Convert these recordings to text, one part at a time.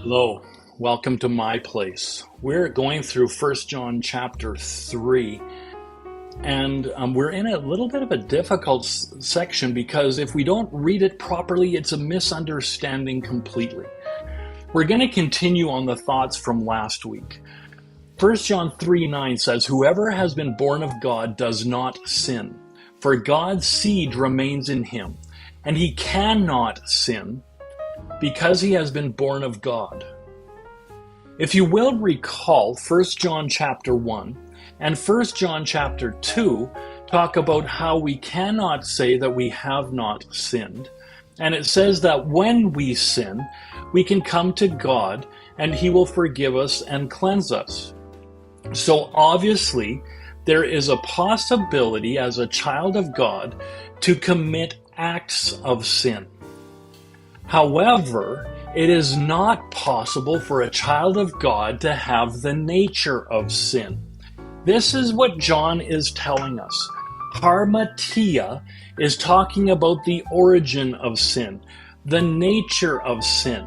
Hello, welcome to my place. We're going through First John chapter 3, and we're in a little bit of a difficult section because if we don't read it properly, it's a misunderstanding completely. We're going to continue on the thoughts from last week. First John 3:9 says, "Whoever has been born of God does not sin, for God's seed remains in him, and he cannot sin, because he has been born of God." If you will recall, 1 John chapter 1 and 1 John chapter 2 talk about how we cannot say that we have not sinned. And it says that when we sin, we can come to God and he will forgive us and cleanse us. So obviously, there is a possibility as a child of God to commit acts of sin. However, it is not possible for a child of God to have the nature of sin. This is what John is telling us. Harmatia is talking about the origin of sin, the nature of sin.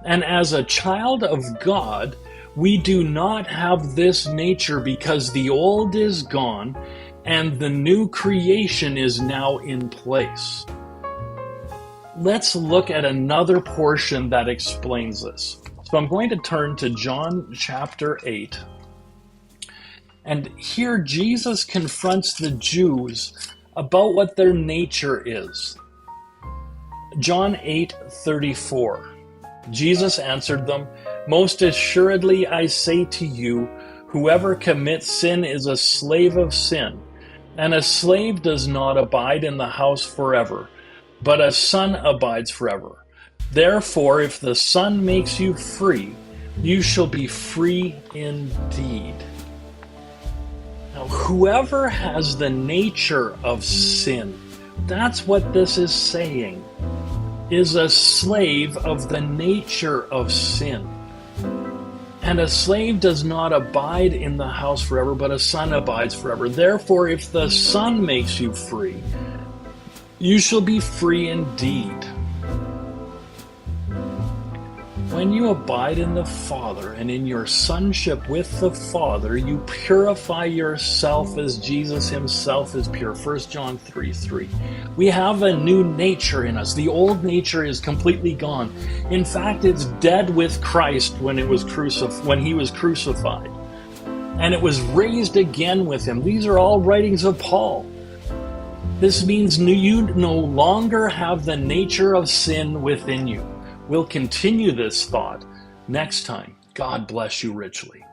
And as a child of God, we do not have this nature because the old is gone and the new creation is now in place. Let's look at another portion that explains this. So I'm going to turn to John chapter 8. And here Jesus confronts the Jews about what their nature is. John 8:34. Jesus answered them, "Most assuredly I say to you, whoever commits sin is a slave of sin, and a slave does not abide in the house forever, but a son abides forever. Therefore, if the Son makes you free, you shall be free indeed." Now, whoever has the nature of sin, that's what this is saying, is a slave of the nature of sin. And a slave does not abide in the house forever, but a son abides forever. Therefore, if the Son makes you free, you shall be free indeed. When you abide in the Father and in your sonship with the Father, you purify yourself as Jesus himself is pure. 1 John 3:3. We have a new nature in us. The old nature is completely gone. In fact, it's dead with Christ when he was crucified. And it was raised again with him. These are all writings of Paul. This means you no longer have the nature of sin within you. We'll continue this thought next time. God bless you richly.